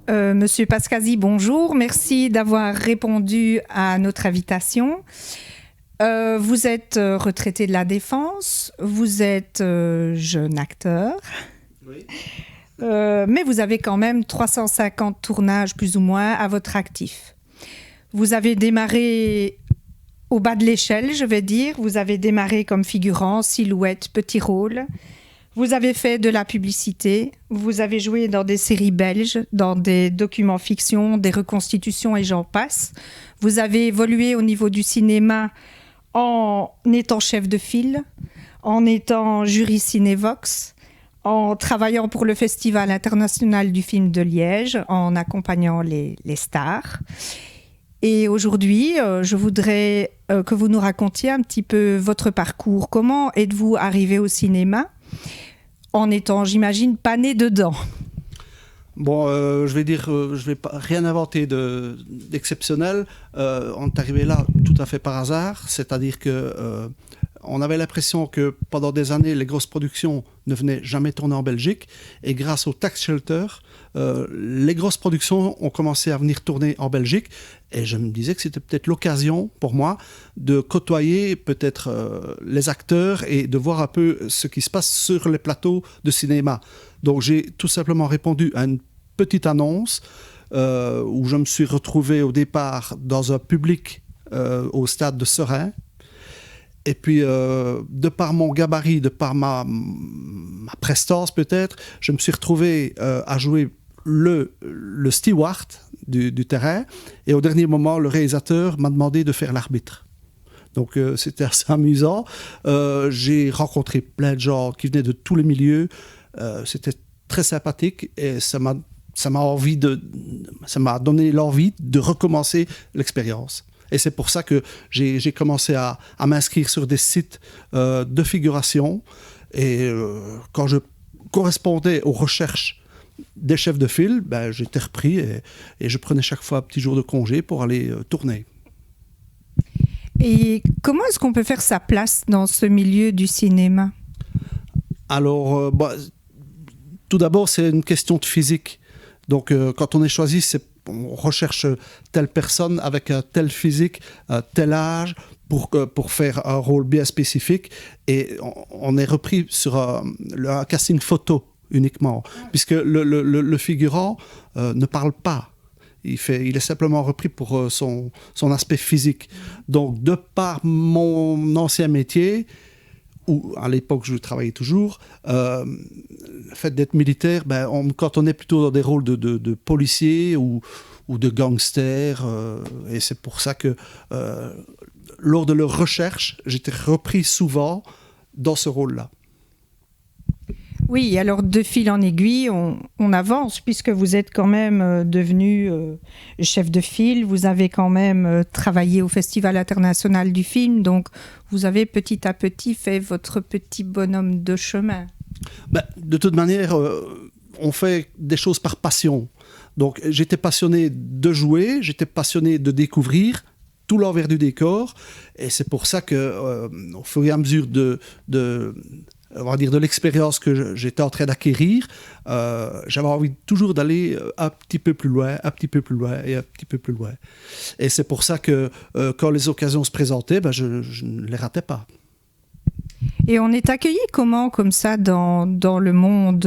Monsieur Pascasi, bonjour. Merci d'avoir répondu à notre invitation. Vous êtes retraité de la Défense, vous êtes jeune acteur, oui. Mais vous avez quand même 350 tournages plus ou moins à votre actif. Vous avez démarré au bas de l'échelle, je vais dire. Vous avez démarré comme figurant, silhouette, petit rôle. Vous avez fait de la publicité, vous avez joué dans des séries belges, dans des documents fiction, des reconstitutions et j'en passe. Vous avez évolué au niveau du cinéma en étant chef de file, en étant jury Cinévox, en travaillant pour le Festival international du film de Liège, en accompagnant les stars. Et aujourd'hui, je voudrais que vous nous racontiez un petit peu votre parcours. Comment êtes-vous arrivé au cinéma ? En étant, j'imagine, pas né dedans. Bon, je vais dire, je vais pas rien inventer d'exceptionnel. On est arrivé là tout à fait par hasard, c'est-à-dire que on avait l'impression que pendant des années, les grosses productions ne venaient jamais tourner en Belgique, et grâce au Tax Shelter, les grosses productions ont commencé à venir tourner en Belgique, et je me disais que c'était peut-être l'occasion pour moi de côtoyer peut-être les acteurs et de voir un peu ce qui se passe sur les plateaux de cinéma. Donc j'ai tout simplement répondu à une petite annonce où je me suis retrouvé au départ dans un public au stade de Seraing. Et puis, de par mon gabarit, de par ma prestance peut-être, je me suis retrouvé à jouer le steward du terrain. Et au dernier moment, le réalisateur m'a demandé de faire l'arbitre. Donc, c'était assez amusant. J'ai rencontré plein de gens qui venaient de tous les milieux. C'était très sympathique et ça m'a donné l'envie de recommencer l'expérience. Et c'est pour ça que j'ai commencé à m'inscrire sur des sites de figuration. Et quand je correspondais aux recherches des chefs de file, ben, j'étais repris et je prenais chaque fois un petit jour de congé pour aller tourner. Et comment est-ce qu'on peut faire sa place dans ce milieu du cinéma ? Alors, tout d'abord, c'est une question de physique. Donc, quand on est choisi, on recherche telle personne avec un tel physique, un tel âge, pour faire un rôle bien spécifique. Et on est repris sur un casting photo uniquement, puisque le figurant ne parle pas. Il est simplement repris pour son aspect physique. Donc, de par mon ancien métier, où à l'époque je travaillais toujours, le fait d'être militaire, quand on est plutôt dans des rôles de policier ou de gangster, et c'est pour ça que lors de leur recherche, j'étais repris souvent dans ce rôle-là. Oui, alors de fil en aiguille, on avance puisque vous êtes quand même devenu chef de file, vous avez quand même travaillé au Festival international du film, donc vous avez petit à petit fait votre petit bonhomme de chemin. De toute manière, on fait des choses par passion. Donc j'étais passionné de jouer, j'étais passionné de découvrir tout l'envers du décor, et c'est pour ça que au fur et à mesure on va dire de l'expérience que j'étais en train d'acquérir, j'avais envie toujours d'aller un petit peu plus loin, un petit peu plus loin et un petit peu plus loin. Et c'est pour ça que quand les occasions se présentaient, je ne les ratais pas. Et on est accueilli comment, comme ça, dans le monde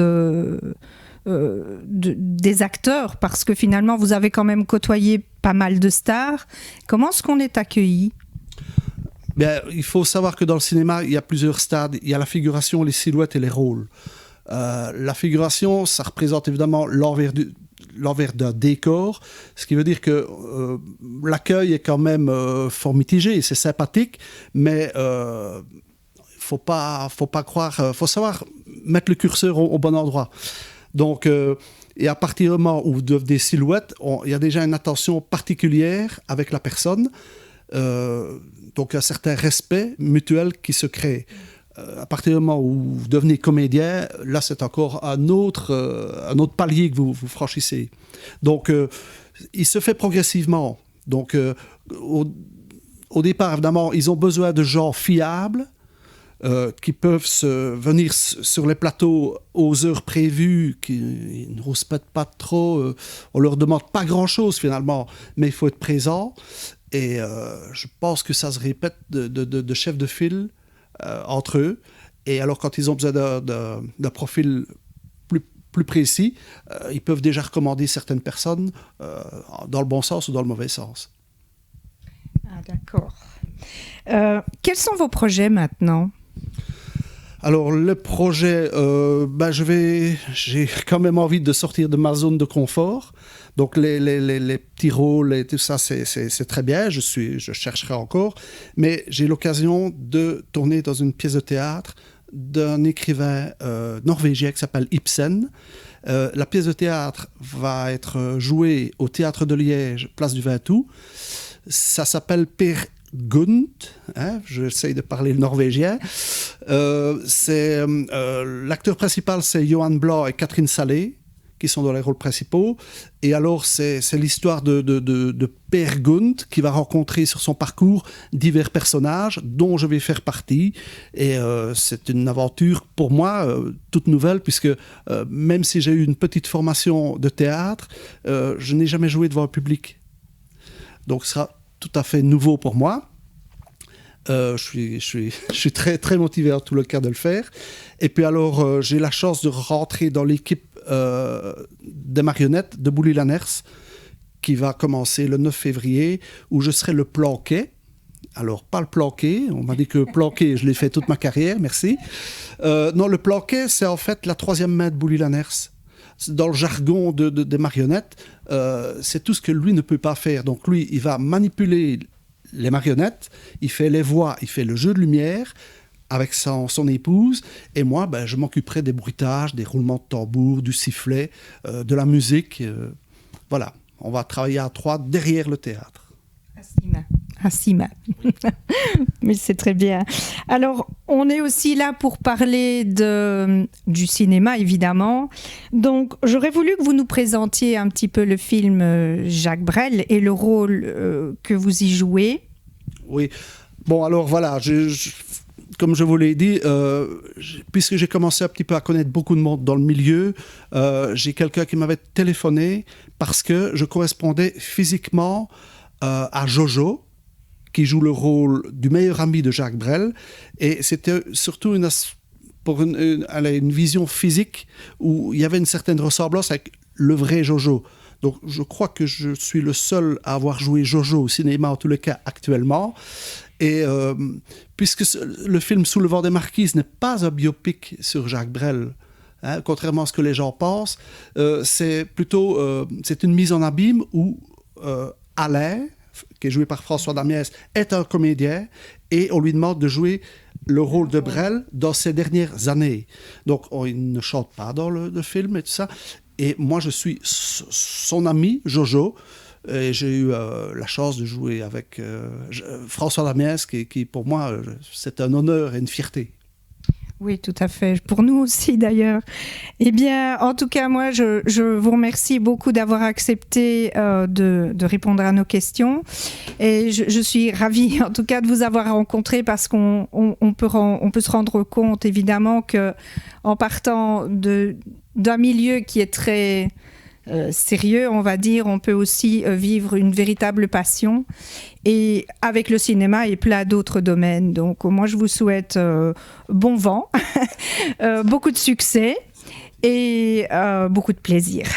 des acteurs ? Parce que finalement, vous avez quand même côtoyé pas mal de stars. Comment est-ce qu'on est accueilli ? Il faut savoir que dans le cinéma, il y a plusieurs stades. Il y a la figuration, les silhouettes et les rôles. La figuration, ça représente évidemment l'envers d'un décor, ce qui veut dire que l'accueil est quand même fort mitigé, c'est sympathique, mais faut pas croire, faut savoir mettre le curseur au bon endroit. Donc, et à partir du moment où vous devenez des silhouettes, il y a déjà une attention particulière avec la personne. Donc un certain respect mutuel qui se crée. À partir du moment où vous devenez comédien, là c'est encore un autre palier que vous franchissez. Donc il se fait progressivement. Donc au départ, évidemment, ils ont besoin de gens fiables, qui peuvent venir sur les plateaux aux heures prévues, qui ne rouspètent pas trop. On leur demande pas grand-chose finalement, mais il faut être présent. Et je pense que ça se répète de chefs de file entre eux. Et alors quand ils ont besoin d'un profil plus précis, ils peuvent déjà recommander certaines personnes dans le bon sens ou dans le mauvais sens. Ah, d'accord. Quels sont vos projets maintenant ? Alors, le projet, j'ai quand même envie de sortir de ma zone de confort. Donc, les petits rôles et tout ça, c'est très bien. Je chercherai encore. Mais j'ai l'occasion de tourner dans une pièce de théâtre d'un écrivain norvégien qui s'appelle Ibsen. La pièce de théâtre va être jouée au Théâtre de Liège, place du 20 août. Ça s'appelle Per Gynt, j'essaye de parler le norvégien. L'acteur principal, c'est Johan Blanc et Catherine Salé, qui sont dans les rôles principaux. Et alors, c'est l'histoire de Per Gynt qui va rencontrer sur son parcours divers personnages dont je vais faire partie. Et c'est une aventure pour moi toute nouvelle, puisque même si j'ai eu une petite formation de théâtre, je n'ai jamais joué devant un public. Donc, ce sera tout à fait nouveau pour moi. Je suis très, très motivé en tout le cas de le faire. Et puis alors, j'ai la chance de rentrer dans l'équipe des marionnettes de Bouli Lanners, qui va commencer le 9 février, où je serai le planquet. Alors, pas le planquet, on m'a dit que planquet, je l'ai fait toute ma carrière, merci. Non, le planquet, c'est en fait la troisième main de Bouli Lanners. Dans le jargon des marionnettes, c'est tout ce que lui ne peut pas faire. Donc lui, il va manipuler les marionnettes, il fait les voix, il fait le jeu de lumière avec son épouse, et moi, je m'occuperai des bruitages, des roulements de tambour, du sifflet, de la musique. Voilà, on va travailler à trois derrière le théâtre. À six mains. Mais c'est très bien. Alors, on est aussi là pour parler du cinéma, évidemment. Donc, j'aurais voulu que vous nous présentiez un petit peu le film Jacques Brel et le rôle que vous y jouez. Oui. Bon, alors voilà, comme je vous l'ai dit, puisque j'ai commencé un petit peu à connaître beaucoup de monde dans le milieu, j'ai quelqu'un qui m'avait téléphoné parce que je correspondais physiquement à Jojo, qui joue le rôle du meilleur ami de Jacques Brel. Et c'était surtout pour une vision physique où il y avait une certaine ressemblance avec le vrai Jojo. Donc je crois que je suis le seul à avoir joué Jojo au cinéma, en tous les cas actuellement. Et puisque le film Sous le vent des marquises n'est pas un biopic sur Jacques Brel, contrairement à ce que les gens pensent, c'est plutôt c'est une mise en abîme où Alain, qui est joué par François Damiès, est un comédien et on lui demande de jouer le rôle de Brel dans ses dernières années. Donc il ne chante pas dans le film et tout ça. Et moi, je suis son ami, Jojo, et j'ai eu la chance de jouer avec François Damiès, qui pour moi, c'est un honneur et une fierté. Oui, tout à fait. Pour nous aussi, d'ailleurs. Eh bien, en tout cas, moi, je vous remercie beaucoup d'avoir accepté de répondre à nos questions. Et je suis ravie, en tout cas, de vous avoir rencontré parce qu'on peut se rendre compte, évidemment, qu'en partant d'un milieu qui est très sérieux, on va dire, on peut aussi vivre une véritable passion, et avec le cinéma et plein d'autres domaines. Donc moi je vous souhaite bon vent, beaucoup de succès et beaucoup de plaisir.